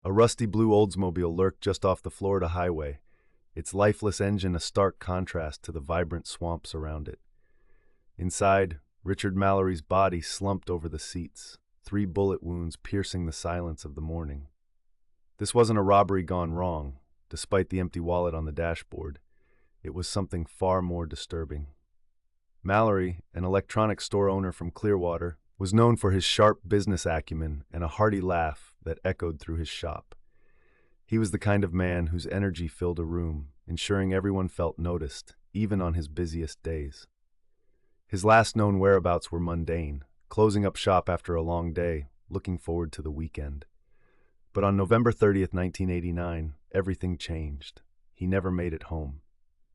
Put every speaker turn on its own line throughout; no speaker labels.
A rusty blue Oldsmobile lurked just off the Florida highway, its lifeless engine a stark contrast to the vibrant swamps around it. Inside, Richard Mallory's body slumped over the seats, 3 bullet wounds piercing the silence of the morning. This wasn't a robbery gone wrong, despite the empty wallet on the dashboard. It was something far more disturbing. Mallory, an electronics store owner from Clearwater, was known for his sharp business acumen and a hearty laugh that echoed through his shop. He was the kind of man whose energy filled a room, ensuring everyone felt noticed, even on his busiest days. His last known whereabouts were mundane, closing up shop after a long day, looking forward to the weekend. But on November 30th, 1989, everything changed. He never made it home.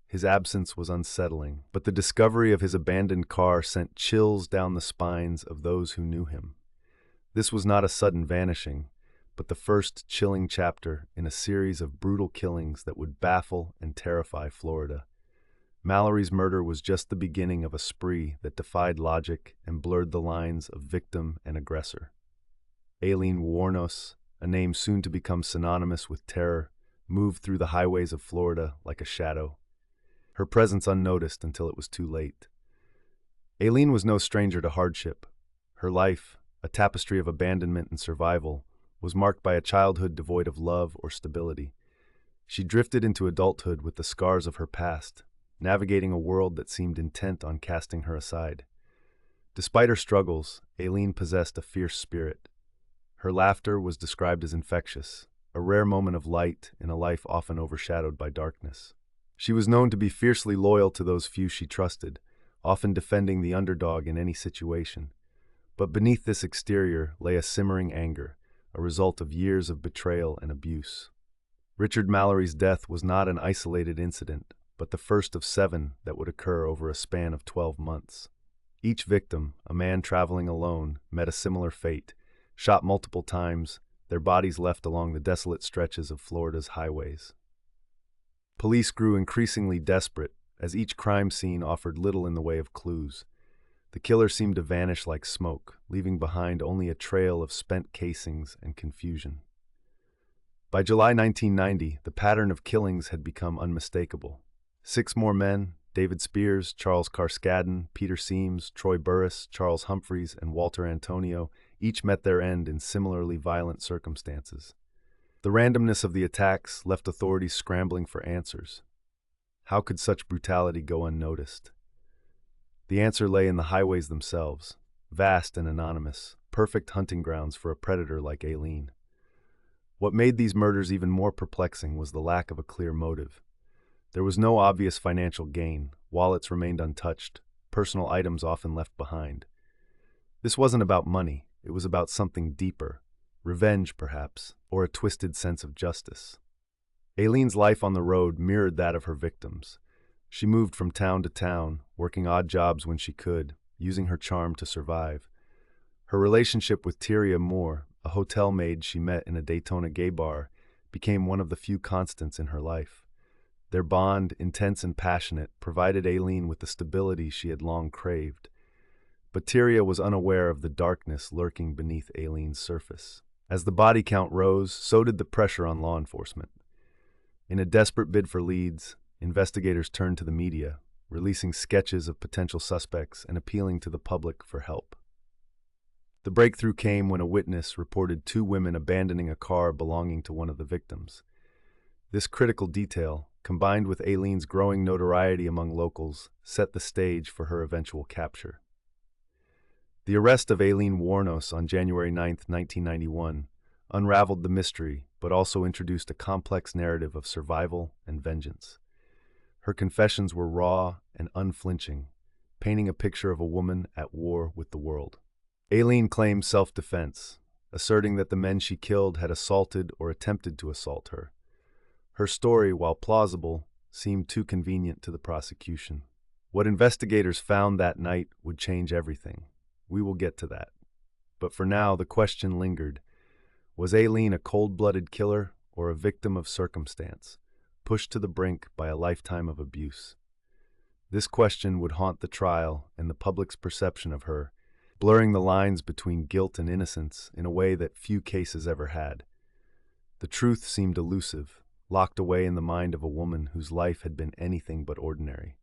His absence was unsettling, but the discovery of his abandoned car sent chills down the spines of those who knew him. This was not a sudden vanishing, but the first chilling chapter in a series of brutal killings that would baffle and terrify Florida. Mallory's murder was just the beginning of a spree that defied logic and blurred the lines of victim and aggressor. Aileen Wuornos, a name soon to become synonymous with terror, moved through the highways of Florida like a shadow, her presence unnoticed until it was too late. Aileen was no stranger to hardship. Her life, a tapestry of abandonment and survival, was marked by a childhood devoid of love or stability. She drifted into adulthood with the scars of her past, navigating a world that seemed intent on casting her aside. Despite her struggles, Aileen possessed a fierce spirit. Her laughter was described as infectious, a rare moment of light in a life often overshadowed by darkness. She was known to be fiercely loyal to those few she trusted, often defending the underdog in any situation. But beneath this exterior lay a simmering anger, a result of years of betrayal and abuse. Richard Mallory's death was not an isolated incident, but the first of 7 that would occur over a span of 12 months. Each victim, a man traveling alone, met a similar fate, shot multiple times, their bodies left along the desolate stretches of Florida's highways. Police grew increasingly desperate, as each crime scene offered little in the way of clues. The killer seemed to vanish like smoke, leaving behind only a trail of spent casings and confusion. By July 1990, the pattern of killings had become unmistakable. 6 more men, David Spears, Charles Carskadden, Peter Seams, Troy Burris, Charles Humphreys, and Walter Antonio, each met their end in similarly violent circumstances. The randomness of the attacks left authorities scrambling for answers. How could such brutality go unnoticed? The answer lay in the highways themselves, vast and anonymous, perfect hunting grounds for a predator like Aileen. What made these murders even more perplexing was the lack of a clear motive. There was no obvious financial gain, wallets remained untouched, personal items often left behind. This wasn't about money, it was about something deeper. Revenge, perhaps, or a twisted sense of justice. Aileen's life on the road mirrored that of her victims. She moved from town to town, working odd jobs when she could, using her charm to survive. Her relationship with Tyria Moore, a hotel maid she met in a Daytona gay bar, became one of the few constants in her life. Their bond, intense and passionate, provided Aileen with the stability she had long craved. But Tyria was unaware of the darkness lurking beneath Aileen's surface. As the body count rose, so did the pressure on law enforcement. In a desperate bid for leads, investigators turned to the media, releasing sketches of potential suspects and appealing to the public for help. The breakthrough came when a witness reported 2 women abandoning a car belonging to one of the victims. This critical detail, combined with Aileen's growing notoriety among locals, set the stage for her eventual capture. The arrest of Aileen Wuornos on January 9, 1991, unraveled the mystery but also introduced a complex narrative of survival and vengeance. Her confessions were raw and unflinching, painting a picture of a woman at war with the world. Aileen claimed self-defense, asserting that the men she killed had assaulted or attempted to assault her. Her story, while plausible, seemed too convenient to the prosecution. What investigators found that night would change everything. We will get to that. But for now, the question lingered. Was Aileen a cold-blooded killer or a victim of circumstance, pushed to the brink by a lifetime of abuse? This question would haunt the trial and the public's perception of her, blurring the lines between guilt and innocence in a way that few cases ever had. The truth seemed elusive, locked away in the mind of a woman whose life had been anything but ordinary.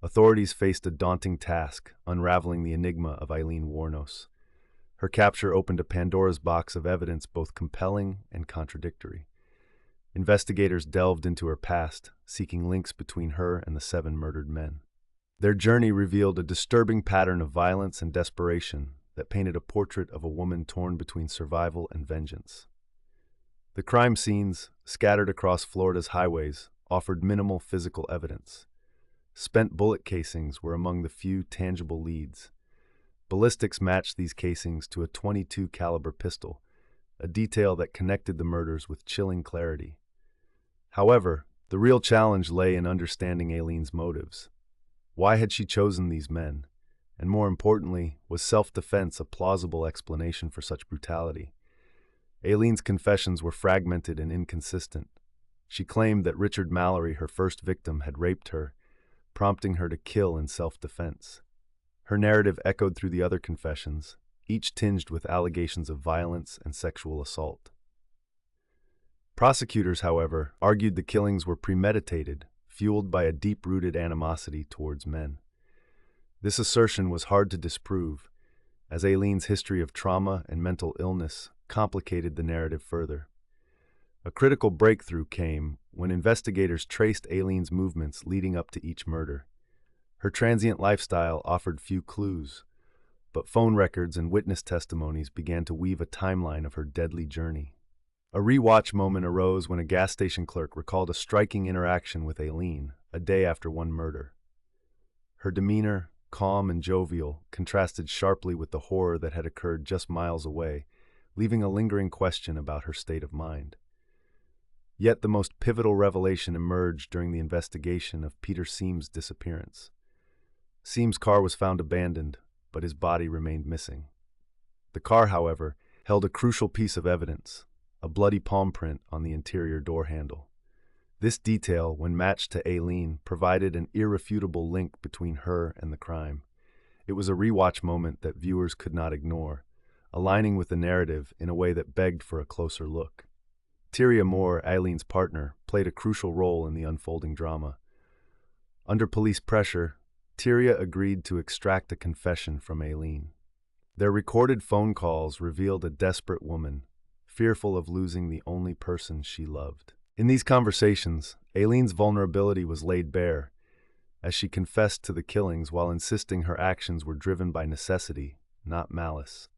Authorities faced a daunting task, unraveling the enigma of Aileen Wuornos. Her capture opened a Pandora's box of evidence both compelling and contradictory. Investigators delved into her past, seeking links between her and the 7 murdered men. Their journey revealed a disturbing pattern of violence and desperation that painted a portrait of a woman torn between survival and vengeance. The crime scenes, scattered across Florida's highways, offered minimal physical evidence. Spent bullet casings were among the few tangible leads. Ballistics matched these casings to a .22 caliber pistol, a detail that connected the murders with chilling clarity. However, the real challenge lay in understanding Aileen's motives. Why had she chosen these men? And more importantly, was self-defense a plausible explanation for such brutality? Aileen's confessions were fragmented and inconsistent. She claimed that Richard Mallory, her first victim, had raped her, prompting her to kill in self-defense. Her narrative echoed through the other confessions, each tinged with allegations of violence and sexual assault. Prosecutors, however, argued the killings were premeditated, fueled by a deep-rooted animosity towards men. This assertion was hard to disprove, as Aileen's history of trauma and mental illness complicated the narrative further. A critical breakthrough came when investigators traced Aileen's movements leading up to each murder. Her transient lifestyle offered few clues, but phone records and witness testimonies began to weave a timeline of her deadly journey. A rewatch moment arose when a gas station clerk recalled a striking interaction with Aileen a day after one murder. Her demeanor, calm and jovial, contrasted sharply with the horror that had occurred just miles away, leaving a lingering question about her state of mind. Yet the most pivotal revelation emerged during the investigation of Peter Seam's disappearance. Seam's car was found abandoned, but his body remained missing. The car, however, held a crucial piece of evidence, a bloody palm print on the interior door handle. This detail, when matched to Aileen, provided an irrefutable link between her and the crime. It was a rewatch moment that viewers could not ignore, aligning with the narrative in a way that begged for a closer look. Tyria Moore, Aileen's partner, played a crucial role in the unfolding drama. Under police pressure, Tyria agreed to extract a confession from Aileen. Their recorded phone calls revealed a desperate woman, fearful of losing the only person she loved. In these conversations, Aileen's vulnerability was laid bare, as she confessed to the killings while insisting her actions were driven by necessity, not malice.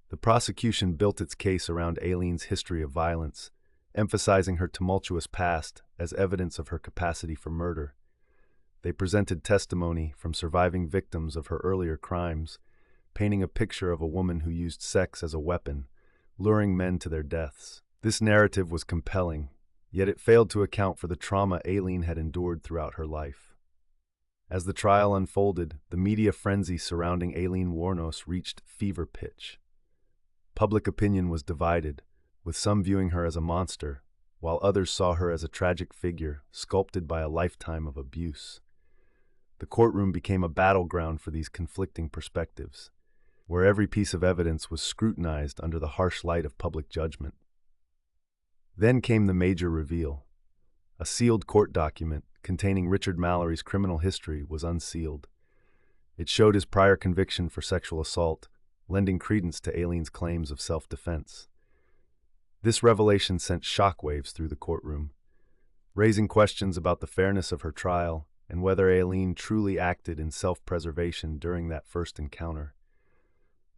The prosecution built its case around Aileen's history of violence, emphasizing her tumultuous past as evidence of her capacity for murder. They presented testimony from surviving victims of her earlier crimes, painting a picture of a woman who used sex as a weapon, luring men to their deaths. This narrative was compelling, yet it failed to account for the trauma Aileen had endured throughout her life. As the trial unfolded, the media frenzy surrounding Aileen Wuornos reached fever pitch. Public opinion was divided, with some viewing her as a monster, while others saw her as a tragic figure sculpted by a lifetime of abuse. The courtroom became a battleground for these conflicting perspectives, where every piece of evidence was scrutinized under the harsh light of public judgment. Then came the major reveal. A sealed court document containing Richard Mallory's criminal history was unsealed. It showed his prior conviction for sexual assault, lending credence to Aileen's claims of self-defense. This revelation sent shockwaves through the courtroom, raising questions about the fairness of her trial and whether Aileen truly acted in self-preservation during that first encounter.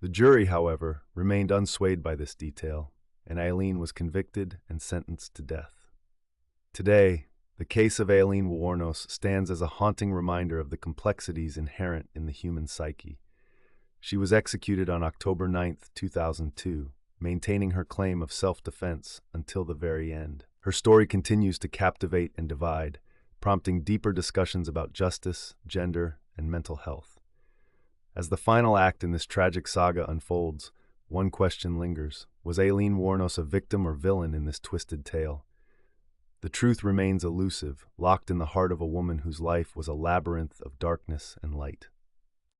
The jury, however, remained unswayed by this detail, and Aileen was convicted and sentenced to death. Today, the case of Aileen Wuornos stands as a haunting reminder of the complexities inherent in the human psyche. She was executed on October 9, 2002, maintaining her claim of self-defense until the very end. Her story continues to captivate and divide, prompting deeper discussions about justice, gender, and mental health. As the final act in this tragic saga unfolds, one question lingers. Was Aileen Wuornos a victim or villain in this twisted tale? The truth remains elusive, locked in the heart of a woman whose life was a labyrinth of darkness and light.